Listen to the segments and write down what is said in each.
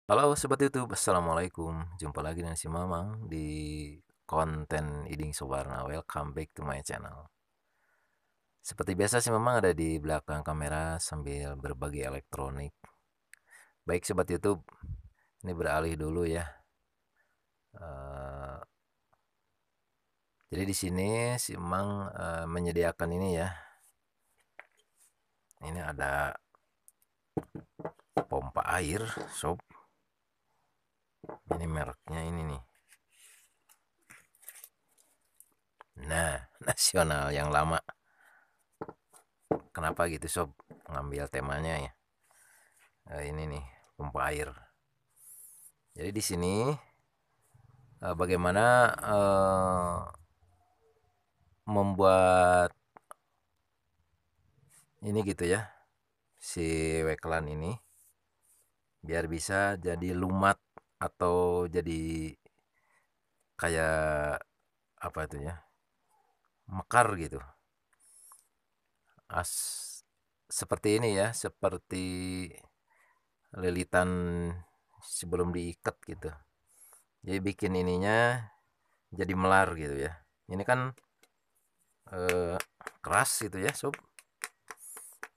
Halo Sobat YouTube, Assalamualaikum. Jumpa lagi dengan si Mamang di konten Iding Sobarna. Welcome back to my channel. Seperti biasa si Mamang ada di belakang kamera sambil berbagi elektronik. Baik Sobat YouTube, ini beralih dulu ya. Eh, jadi di sini si Mamang menyediakan ini ya. Ini ada pompa air, sob. Ini mereknya ini nih. Nah, nasional yang lama. Kenapa gitu sob? Ngambil temanya ya. Ini nih pompa air. Jadi di sini bagaimana membuat ini gitu ya, si weklan ini biar bisa jadi lumat atau jadi kayak apa itu ya, mekar gitu. As seperti ini ya, seperti lilitan sebelum diikat gitu. Jadi bikin ininya jadi melar gitu ya. Ini kan eh, keras gitu ya, sob.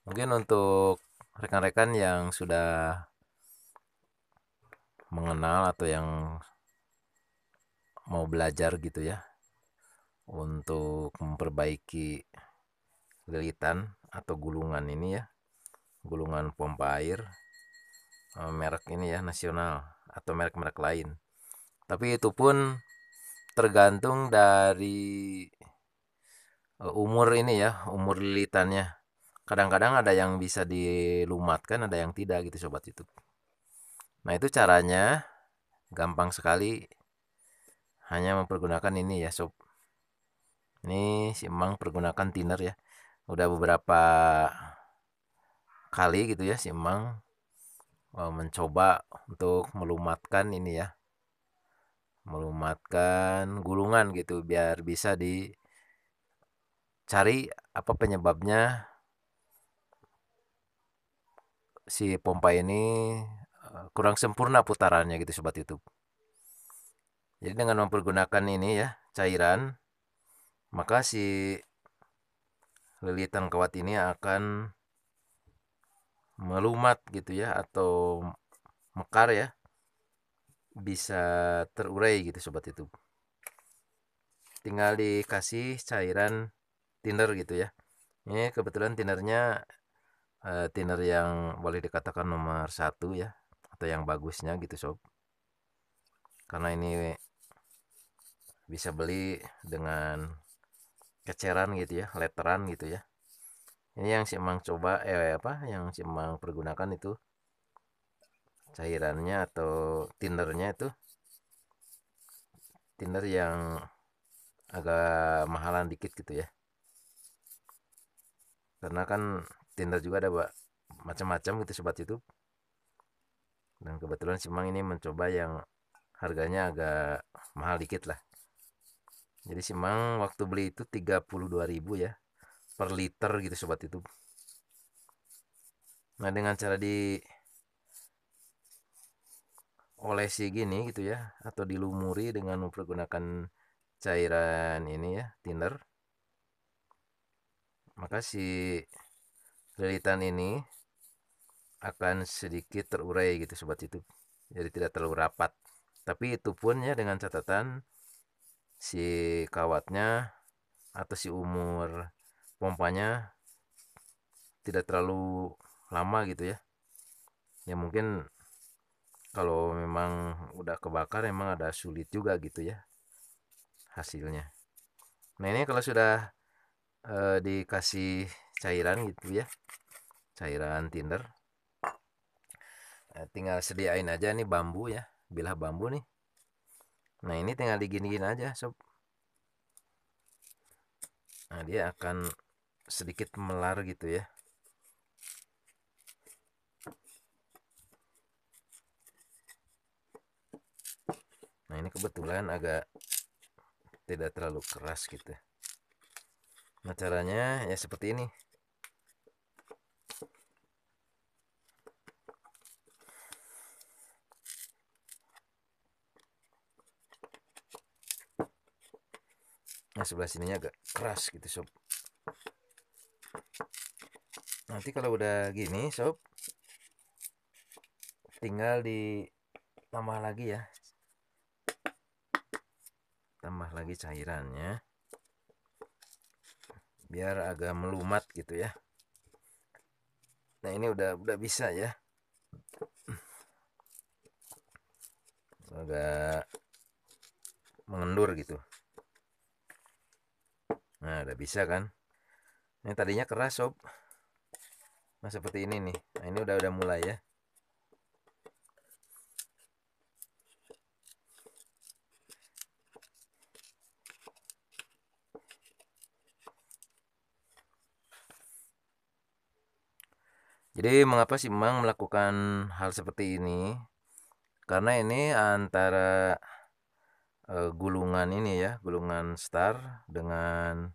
Mungkin untuk rekan-rekan yang sudah mengenal atau yang mau belajar gitu ya untuk memperbaiki lilitan atau gulungan ini ya, gulungan pompa air merek ini ya nasional atau merek-merek lain. Tapi itu pun tergantung dari umur ini ya, umur lilitannya. Kadang-kadang ada yang bisa dilumatkan, ada yang tidak gitu sobat YouTube. Nah, itu caranya gampang sekali, hanya mempergunakan ini ya sob. Ini si Emang pergunakan thinner ya. Udah beberapa kali gitu ya si Emang mencoba untuk melumatkan ini ya. Melumatkan gulungan gitu biar bisa dicari apa penyebabnya si pompa ini kurang sempurna putarannya gitu sobat YouTube. Jadi dengan mempergunakan ini ya cairan, maka si lilitan kawat ini akan melumat gitu ya atau mekar ya, bisa terurai gitu sobat YouTube. Tinggal dikasih cairan thinner gitu ya. Ini kebetulan thinnernya thinner yang boleh dikatakan nomor 1 ya, atau yang bagusnya gitu sob. Karena ini bisa beli dengan keceran gitu ya, letteran gitu ya. Ini yang si Emang coba yang si Emang pergunakan itu cairannya atau thinnernya itu thinner yang agak mahalan dikit gitu ya. Karena kan thinner juga ada macam-macam gitu sobat YouTube. Dan kebetulan si Emang ini mencoba yang harganya agak mahal dikit lah. Jadi si Emang waktu beli itu 32.000 ya per liter gitu sobat YouTube. Nah, dengan cara diolesi gini gitu ya atau dilumuri dengan mempergunakan cairan ini ya, thinner, maka si lilitan ini akan sedikit terurai gitu sobat YouTube. Jadi tidak terlalu rapat. Tapi itu pun ya dengan catatan si kawatnya atau si umur pompanya tidak terlalu lama gitu ya. Ya mungkin kalau memang udah kebakar emang ada sulit juga gitu ya hasilnya. Nah, ini kalau sudah dikasih cairan gitu ya, cairan tinder, tinggal sediain aja nih bambu ya, bilah bambu nih. Nah, ini tinggal diginiin aja sob. Nah, dia akan sedikit melar gitu ya. Nah, ini kebetulan agak tidak terlalu keras gitu. Nah, caranya ya seperti ini. sebelah sininya agak keras gitu sob. Nanti kalau udah gini sob, tinggal ditambah lagi ya, tambah lagi cairannya biar agak melumat gitu ya. Nah ini udah bisa ya, agak mengendur gitu. Nah udah bisa kan. Ini tadinya keras sob. Nah seperti ini nih. Nah ini udah mulai ya. Jadi mengapa sih Mang melakukan hal seperti ini? Karena ini antara gulungan ini ya, gulungan star dengan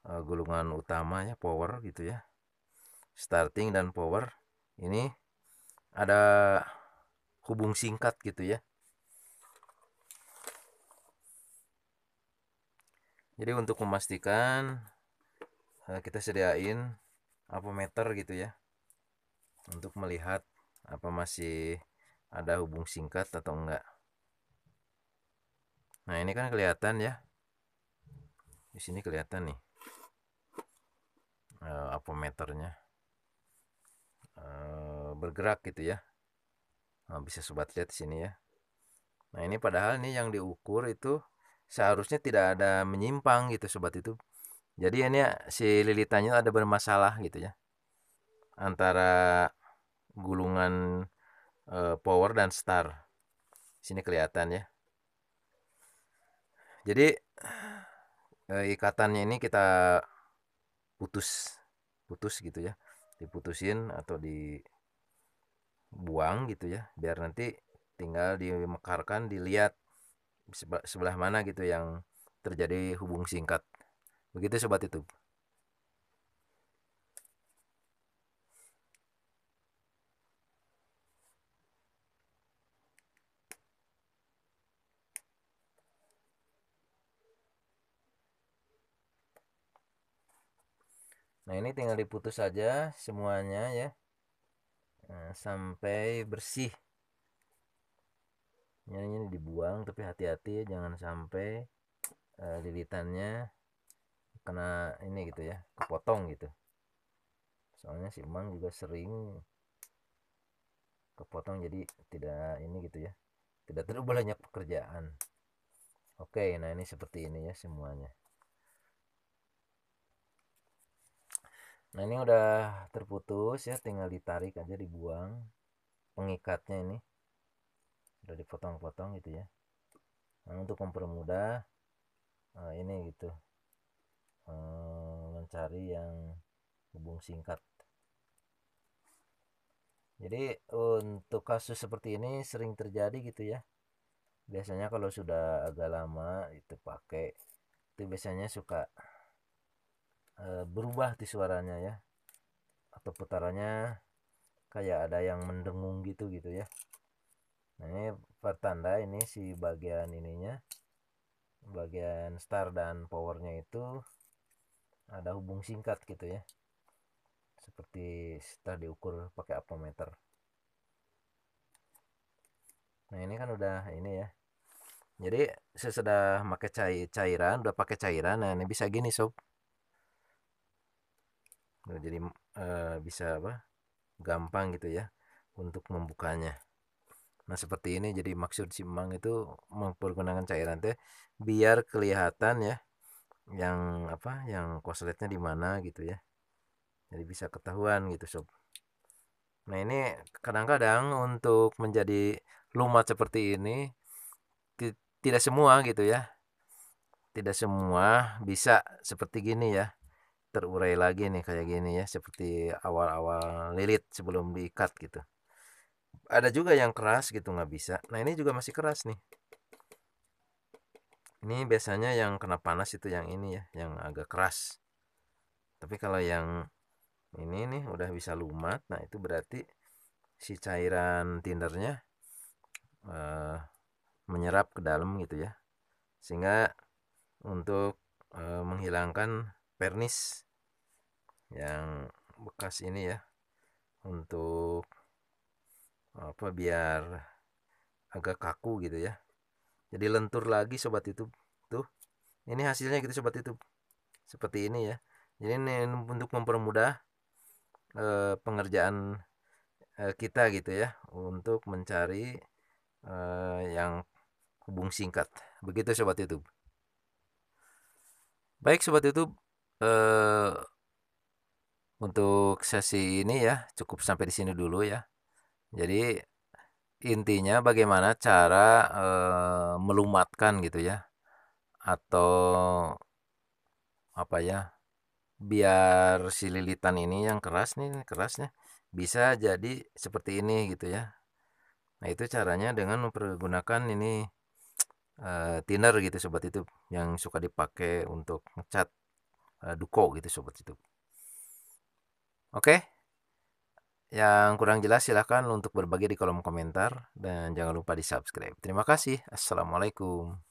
gulungan utama ya, power gitu ya. Starting dan power ini ada hubung singkat gitu ya. Jadi untuk memastikan kita sediain ampermeter gitu ya, untuk melihat apa masih ada hubung singkat atau enggak. Nah ini kan kelihatan ya, di sini kelihatan nih ampermeternya bergerak gitu ya. Nah, bisa sobat lihat di sini ya. Nah ini padahal nih yang diukur itu seharusnya tidak ada menyimpang gitu sobat itu. Jadi ini si lilitannya ada bermasalah gitu ya, antara gulungan power dan star. Sini kelihatan ya. Jadi ikatannya ini kita putus gitu ya, diputusin atau dibuang gitu ya, biar nanti tinggal dimekarkan, dilihat sebelah mana gitu yang terjadi hubung singkat. Begitu sobat YouTube. Nah ini tinggal diputus saja semuanya ya, sampai bersih. Ini dibuang, tapi hati-hati jangan sampai lilitannya kena ini gitu ya, kepotong gitu. Soalnya si Emang juga sering kepotong, jadi tidak ini gitu ya, tidak terlalu banyak pekerjaan. Oke, nah ini seperti ini ya semuanya. Nah ini udah terputus ya, tinggal ditarik aja, dibuang pengikatnya, ini udah dipotong-potong gitu ya. Nah untuk mempermudah ini gitu, mencari yang hubung singkat. Jadi untuk kasus seperti ini sering terjadi gitu ya. Biasanya kalau sudah agak lama itu pakai, itu biasanya suka berubah di suaranya ya, atau putarannya kayak ada yang mendengung gitu ya. Nah ini pertanda ini si bagian ininya, bagian star dan powernya itu ada hubung singkat gitu ya, seperti setelah diukur pakai ampermeter. Nah ini kan udah ini ya, jadi sesudah pakai cairan, udah pakai cairan, nah ini bisa gini sob. Nah, jadi bisa apa, gampang gitu ya untuk membukanya. Nah seperti ini, jadi maksud si Mang itu mempergunakan cairan teh biar kelihatan ya, yang apa, yang kosletnya di mana gitu ya, jadi bisa ketahuan gitu sob. Nah ini kadang-kadang untuk menjadi lumat seperti ini tidak semua gitu ya, tidak semua bisa seperti gini ya, terurai lagi nih kayak gini ya, seperti awal-awal lilit sebelum diikat gitu. Ada juga yang keras gitu nggak bisa. Nah ini juga masih keras nih. Ini biasanya yang kena panas itu yang ini ya, yang agak keras. Tapi kalau yang ini nih udah bisa lumat, nah itu berarti si cairan tindernya menyerap ke dalam gitu ya. sehingga untuk menghilangkan vernis yang bekas ini ya, untuk biar agak kaku gitu ya, jadi lentur lagi sobat YouTube. Tuh, ini hasilnya gitu sobat YouTube, seperti ini ya. Jadi ini untuk mempermudah pengerjaan kita gitu ya, untuk mencari yang hubung singkat. Begitu sobat YouTube. Baik sobat YouTube, eh, untuk sesi ini ya cukup sampai di sini dulu ya. Jadi intinya bagaimana cara melumatkan gitu ya, atau apa ya, biar si lilitan ini yang keras nih, kerasnya bisa jadi seperti ini gitu ya. Nah, itu caranya dengan mempergunakan ini thinner gitu sobat itu, yang suka dipakai untuk ngecat duko gitu sobat itu. Oke, yang kurang jelas silahkan untuk berbagi di kolom komentar dan jangan lupa di subscribe. Terima kasih. Assalamualaikum.